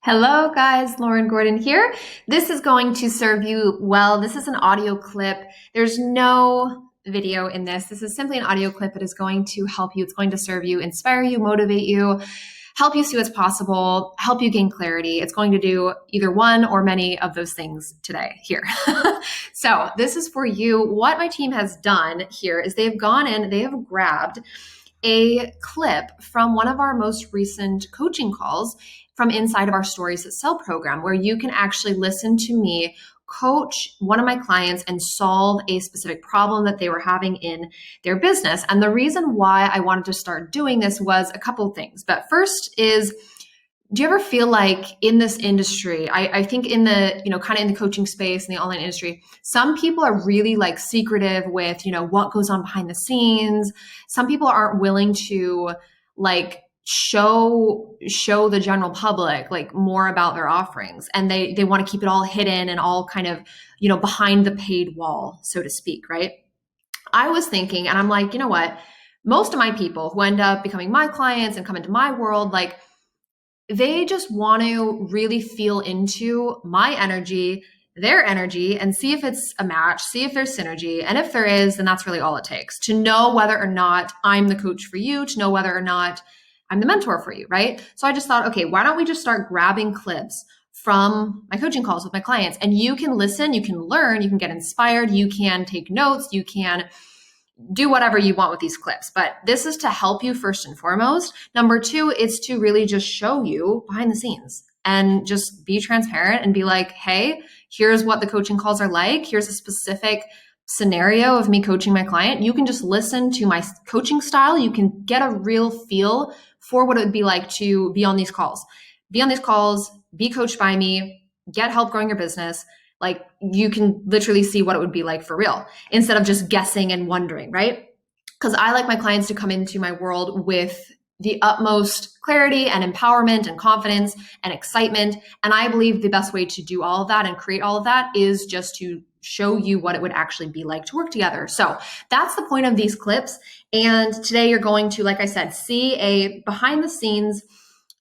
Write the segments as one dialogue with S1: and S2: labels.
S1: Hello guys, Lauren Gordon here. This is going to serve you well. This is an audio clip. There's no video in this. This is simply an audio clip that is going to help you. It's going to serve you, inspire you, motivate you, help you see what's possible, help you gain clarity. It's going to do either one or many of those things today here. So this is for you. What my team has done here is they've gone in, they have grabbed a clip from one of our most recent coaching calls from inside of our Stories That Sell program, where you can actually listen to me coach one of my clients and solve a specific problem that they were having in their business. And the reason why I wanted to start doing this was a couple of things. But first is, do you ever feel like in this industry, I think in the, kind of in the coaching space, in the online industry, some people are really like secretive with, what goes on behind the scenes. Some people aren't willing to like show the general public like more about their offerings, and they want to keep it all hidden and all kind of, behind the paid wall, so to speak, right? I was thinking, and I'm like, you know what? Most of my people who end up becoming my clients and come into my world, like, they just want to really feel into my energy, their energy, and see if it's a match, see if there's synergy. And if there is, then that's really all it takes to know whether or not I'm the coach for you, to know whether or not I'm the mentor for you, right? So I just thought, okay, why don't we just start grabbing clips from my coaching calls with my clients, and you can listen, you can learn, you can get inspired, you can take notes, you can do whatever you want with these clips. But this is to help you first and foremost. Number two, it's to really just show you behind the scenes and just be transparent and be like, hey, here's what the coaching calls are like. Here's a specific scenario of me coaching my client. You can just listen to my coaching style. You can get a real feel for what it would be like to be on these calls. Be on these calls, be coached by me, get help growing your business. Like, you can literally see what it would be like for real, instead of just guessing and wondering, right? Because I like my clients to come into my world with the utmost clarity and empowerment and confidence and excitement. And I believe the best way to do all of that and create all of that is just to show you what it would actually be like to work together. So that's the point of these clips. And today you're going to, like I said, see a behind the scenes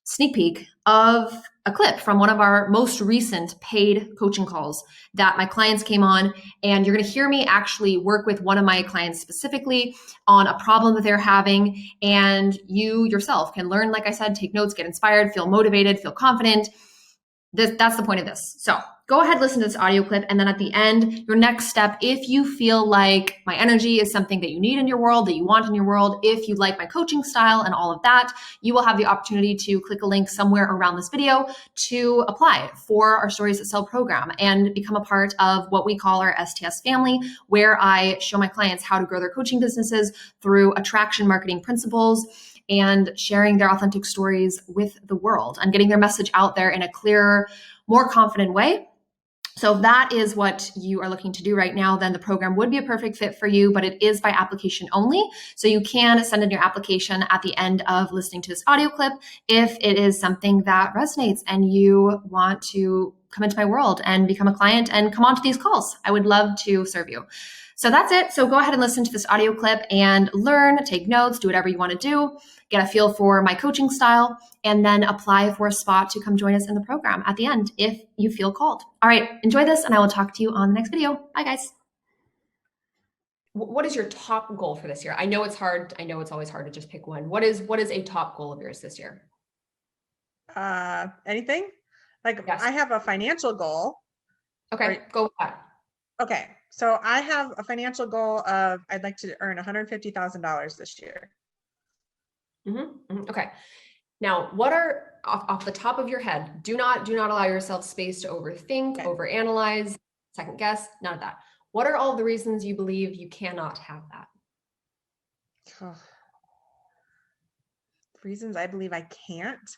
S1: sneak peek of a clip from one of our most recent paid coaching calls that my clients came on. And you're going to hear me actually work with one of my clients specifically on a problem that they're having. And you yourself can learn, like I said, take notes, get inspired, feel motivated, feel confident. That's the point of this. So go ahead, listen to this audio clip. And then at the end, your next step, if you feel like my energy is something that you need in your world, that you want in your world, if you like my coaching style and all of that, you will have the opportunity to click a link somewhere around this video to apply for our Stories That Sell program and become a part of what we call our STS family, where I show my clients how to grow their coaching businesses through attraction marketing principles and sharing their authentic stories with the world and getting their message out there in a clearer, more confident way. So if that is what you are looking to do right now, then the program would be a perfect fit for you, but it is by application only. So you can send in your application at the end of listening to this audio clip if it is something that resonates and you want to come into my world and become a client and come onto these calls. I would love to serve you. So that's it. So go ahead and listen to this audio clip and learn, take notes, do whatever you want to do, get a feel for my coaching style, and then apply for a spot to come join us in the program at the end if you feel called. All right, enjoy this, and I will talk to you on the next video. Bye, guys. What is your top goal for this year? I know it's hard. I know it's always hard to just pick one. What is a top goal of yours this year?
S2: Anything? Like,
S1: Yes.
S2: I have a financial goal.
S1: Okay, go with that.
S2: Okay, so I have a financial goal of I'd like to earn $150,000 this year.
S1: Okay. Now, what are off the top of your head? Do not allow yourself space to overthink, overanalyze, second guess. None of that. What are all the reasons you believe you cannot have that?
S2: Reasons I believe I can't.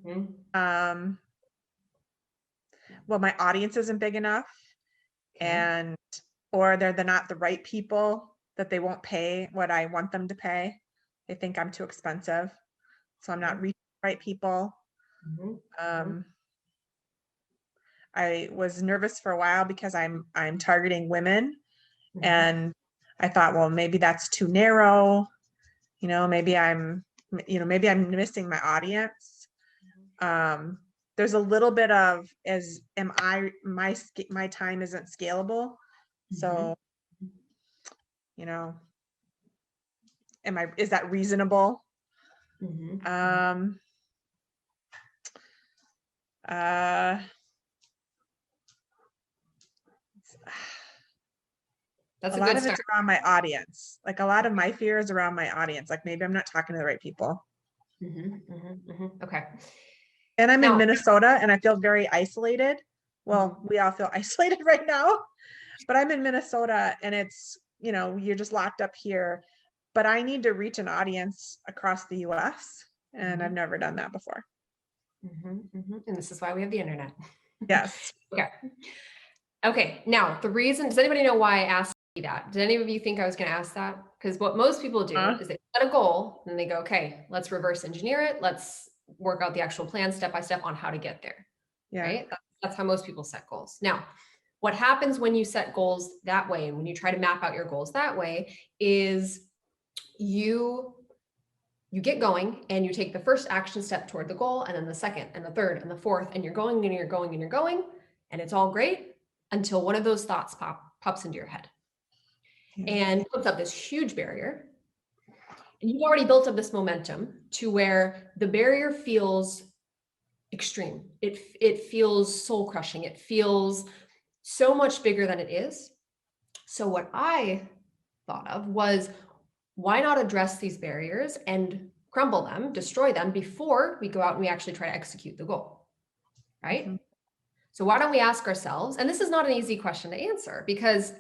S1: Mm-hmm.
S2: Well, my audience isn't big enough, or they're not the right people, that they won't pay what I want them to pay. They think I'm too expensive, so I'm not reaching the right people. I was nervous for a while because I'm targeting women, and I thought, well, maybe that's too narrow. Maybe I'm missing my audience. there's a little bit of, my time isn't scalable. So, you know, is that reasonable?
S1: That's
S2: a
S1: a
S2: lot
S1: good
S2: of
S1: start.
S2: it's around my audience. Like a lot of my fear is around my audience. Like maybe I'm not talking to the right people.
S1: Okay.
S2: And I'm
S1: Now,
S2: in Minnesota and I feel very isolated. Well, we all feel isolated right now, but I'm in Minnesota and it's, you know, you're just locked up here, but I need to reach an audience across the US and I've never done that before.
S1: And this is why we have the internet.
S2: Yes.
S1: Okay. Okay. Now, the reason, does anybody know why I asked you that? Did any of you think I was going to ask that? Because what most people do is they set a goal and they go, okay, let's reverse engineer it. Let's work out the actual plan step by step on how to get there.
S2: Yeah.
S1: Right? That's how most people set goals. Now, what happens when you set goals that way and when you try to map out your goals that way is you get going and you take the first action step toward the goal and then the second and the third and the fourth, and you're going and you're going and you're going, and it's all great until one of those thoughts pops into your head and puts up this huge barrier. And you've already built up this momentum to where the barrier feels extreme. It feels soul crushing. It feels so much bigger than it is. So what I thought of was, why not address these barriers and crumble them, destroy them before we go out and we actually try to execute the goal, right? So why don't we ask ourselves, and this is not an easy question to answer, because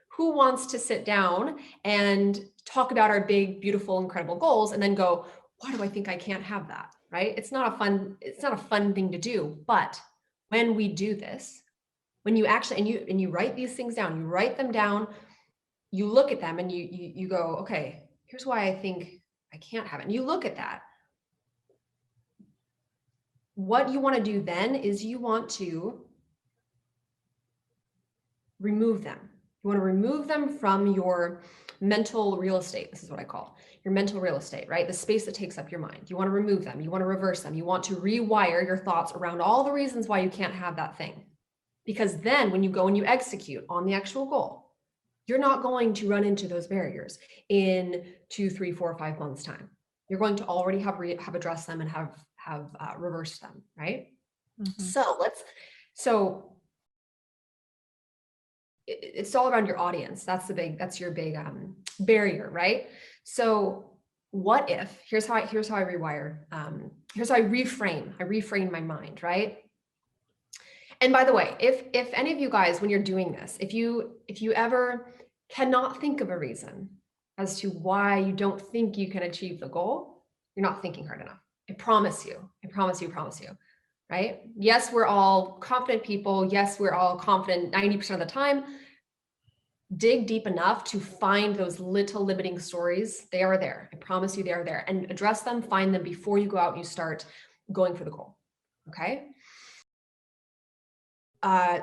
S1: who wants to sit down and talk about our big, beautiful, incredible goals and then go, why do I think I can't have that, right? It's not a fun thing to do. But when we do this, when you actually, and you write these things down, you write them down, you look at them and you go, okay, here's why I think I can't have it. And you look at that. What you want to do then is you want to remove them. You want to remove them from your mental real estate. This is what I call your mental real estate, right? The space that takes up your mind. You want to remove them. You want to reverse them. You want to rewire your thoughts around all the reasons why you can't have that thing. Because then when you go and you execute on the actual goal, you're not going to run into those barriers in 2, 3, 4, 5 months time. You're going to already have addressed them and have reversed them, right? So it's all around your audience. That's your big barrier, right? So what if, here's how I rewire, here's how I reframe my mind, right? And by the way, if any of you guys, when you're doing this, if you ever cannot think of a reason as to why you don't think you can achieve the goal, you're not thinking hard enough. I promise you, right? Yes, we're all confident people. Yes, we're all confident 90% of the time. Dig deep enough to find those little limiting stories. They are there. I promise you they are there. And address them, find them before you go out and you start going for the goal, okay?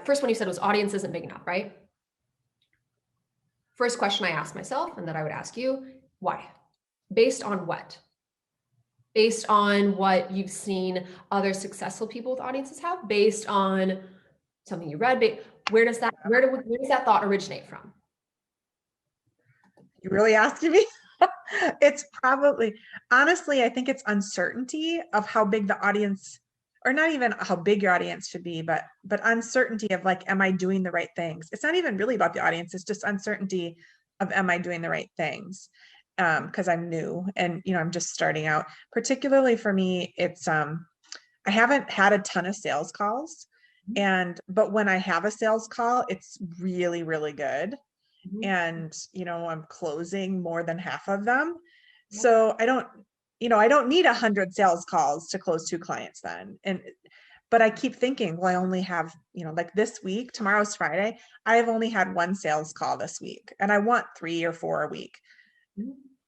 S1: First one you said was audience isn't big enough, right? First question I asked myself and that I would ask you, why? Based on what? Based on what you've seen other successful people with audiences have? Based on something you read? Where does that thought originate from?
S2: You really asking me? It's probably, honestly, I think it's uncertainty of how big the audience, or not even how big your audience should be, but uncertainty of like, am I doing the right things? It's not even really about the audience. It's just uncertainty of, am I doing the right things? Because I'm new and, you know, I'm just starting out. Particularly for me, it's, I haven't had a ton of sales calls, but when I have a sales call, it's really, really good. And, you know, I'm closing more than half of them. So I don't need 100 sales calls to close 2 clients then. But I keep thinking, well, I only have, you know, like this week, tomorrow's Friday, I have only had 1 sales call this week and I want 3 or 4 a week.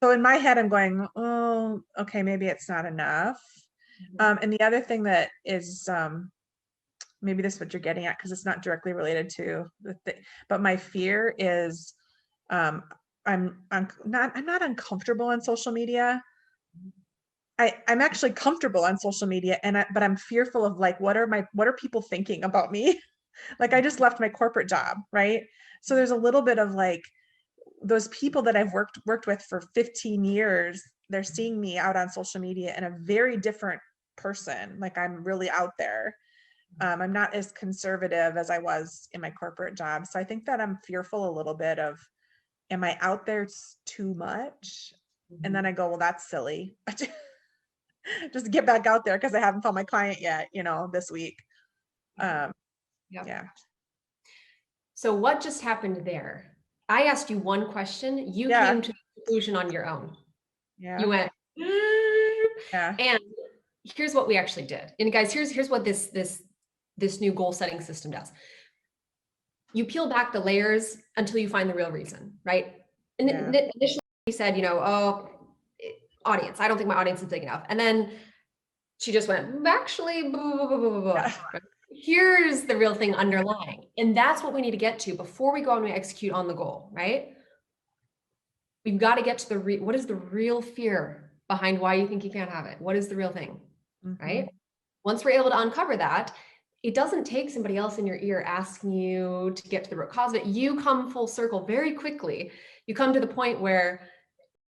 S2: So in my head, I'm going, oh, okay, maybe it's not enough. And the other thing that is, maybe this is what you're getting at, because it's not directly related to the thing, but my fear is, I'm not uncomfortable on social media. I'm actually comfortable on social media but I'm fearful of like, what are people thinking about me? Like I just left my corporate job, right? So there's a little bit of like those people that I've worked with for 15 years, they're seeing me out on social media in a very different person. Like I'm really out there. I'm not as conservative as I was in my corporate job. So I think that I'm fearful a little bit of, am I out there too much? And then I go, well, that's silly. Just get back out there because I haven't found my client yet, this week.
S1: Yep.
S2: Yeah.
S1: So what just happened there? I asked you one question. You
S2: Yeah.
S1: came to the conclusion on your own.
S2: Yeah.
S1: You went,
S2: yeah.
S1: And here's what we actually did. And guys, here's what this new goal setting system does. You peel back the layers until you find the real reason, right? And initially we said, audience. I don't think my audience is big enough. And then she just went, actually, blah, blah, blah, blah, blah.
S2: Yeah.
S1: Here's the real thing underlying. And that's what we need to get to before we go out and we execute on the goal, right? We've got to get to what is the real fear behind why you think you can't have it? What is the real thing, right? Once we're able to uncover that, it doesn't take somebody else in your ear asking you to get to the root cause of it. You come full circle very quickly. You come to the point where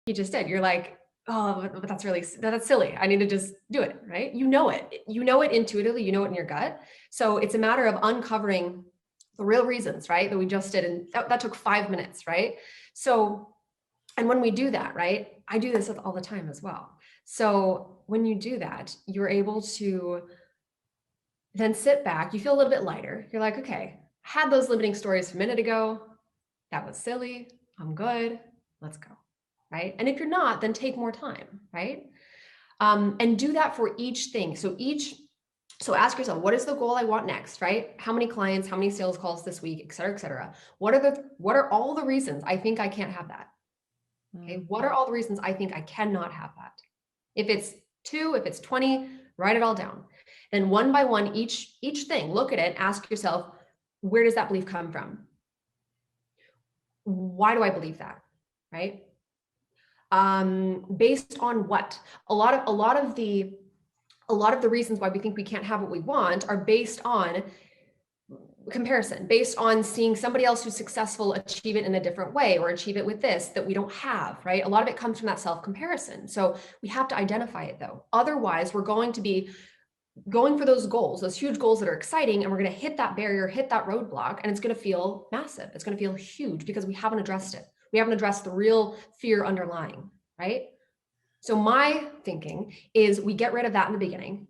S1: you just did. You're like, oh, but that's silly. I need to just do it, right? You know it intuitively, you know it in your gut. So it's a matter of uncovering the real reasons, right? That we just did. And that took 5 minutes, right? So, and when we do that, right? I do this all the time as well. So when you do that, you're able to then sit back, you feel a little bit lighter. You're like, okay, I had those limiting stories a minute ago. That was silly. I'm good. Let's go. Right? And if you're not, then take more time, right? And do that for each thing. So ask yourself, what is the goal I want next, right? How many clients, how many sales calls this week, et cetera, et cetera. What are all the reasons I think I can't have that? Okay. What are all the reasons I think I cannot have that? If it's 2, if it's 20, write it all down. Then one by one, each thing, look at it, ask yourself, where does that belief come from? Why do I believe that? Right? Based on what? A lot of the reasons why we think we can't have what we want are based on comparison, based on seeing somebody else who's successful achieve it in a different way or achieve it with this that we don't have, right? A lot of it comes from that self-comparison. So we have to identify it though. Otherwise, we're going to be going for those goals, those huge goals that are exciting, and we're going to hit that barrier, hit that roadblock, and it's going to feel massive. It's going to feel huge because we haven't addressed it. We haven't addressed the real fear underlying, right? So my thinking is we get rid of that in the beginning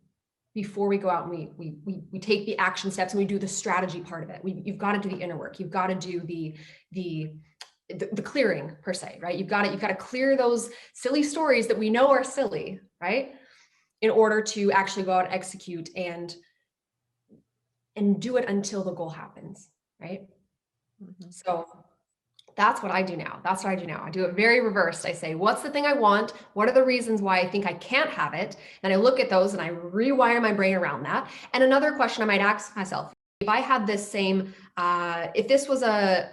S1: before we go out and we take the action steps and we do the strategy part of it. You've got to do the inner work. You've got to do the clearing per se, right? You've got to clear those silly stories that we know are silly, right? In order to actually go out and execute and do it until the goal happens, right? So that's what I do now. I do it very reversed. I say, what's the thing I want? What are the reasons why I think I can't have it? And I look at those and I rewire my brain around that. And another question I might ask myself, if I had this same, if this was a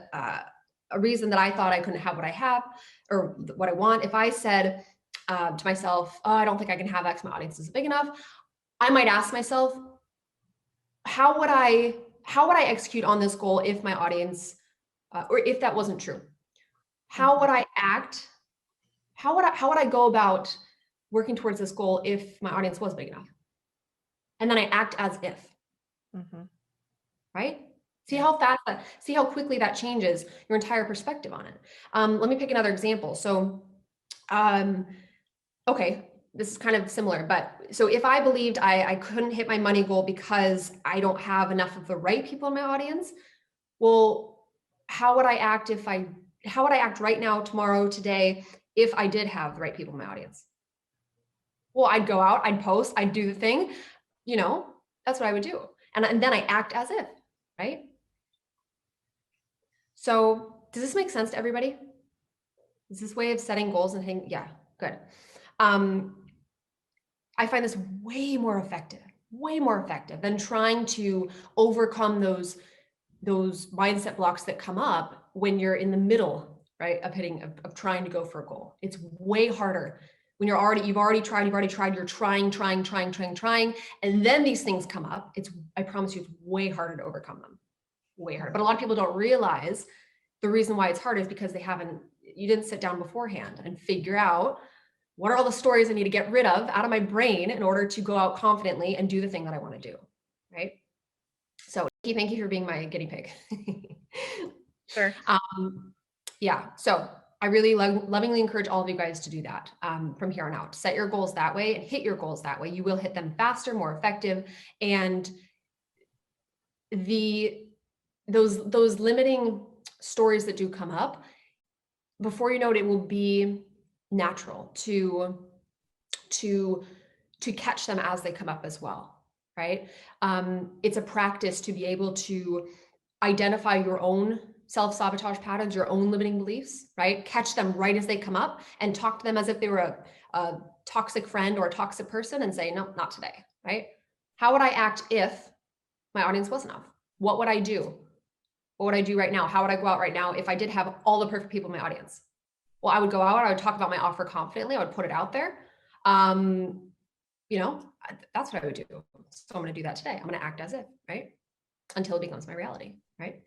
S1: reason that I thought I couldn't have what I have or what I want, if I said to myself, oh, I don't think I can have X, my audience isn't big enough, I might ask myself, how would I execute on this goal if my audience or if that wasn't true? How would I act? How would I go about working towards this goal if my audience was big enough? And then I act as if, right? See how quickly that changes your entire perspective on it. Let me pick another example. So, okay, this is kind of similar, but so if I believed I couldn't hit my money goal because I don't have enough of the right people in my audience, well, how would I act right now, tomorrow, today, if I did have the right people in my audience? Well, I'd go out, I'd post, I'd do the thing, that's what I would do. And then I act as if, right? So does this make sense to everybody? Is this way of setting goals and hitting? Yeah, good. I find this way more effective than trying to overcome those mindset blocks that come up when you're in the middle, right, of trying to go for a goal. It's way harder
S3: When you've already tried, you're trying, and then these things come up. I promise you, it's way harder to overcome them, way harder. But a lot of people don't realize the reason why it's hard is because you didn't sit down beforehand and figure out what are all the stories I need to get rid of out of my brain in order to go out confidently and do the thing that I want to do, right? So thank you for being my guinea pig.
S2: Sure.
S3: Yeah, so I really lovingly encourage all of you guys to do that from here on out. Set your goals that way and hit your goals that way. You will hit them faster, more effective, and those limiting stories that do come up, before you know it, it will be natural to catch them as they come up as well, right? It's a practice to be able to identify your own self-sabotage patterns, your own limiting beliefs, right? Catch them right as they come up and talk to them as if they were a toxic friend or a toxic person and say, no, not today, right? How would I act if my audience was enough? What would I do? What would I do right now? How would I go out right now if I did have all the perfect people in my audience? Well, I would go out, I would talk about my offer confidently, I would put it out there. That's what I would do. So I'm going to do that today. I'm going to act as if, right? Until it becomes my reality, right?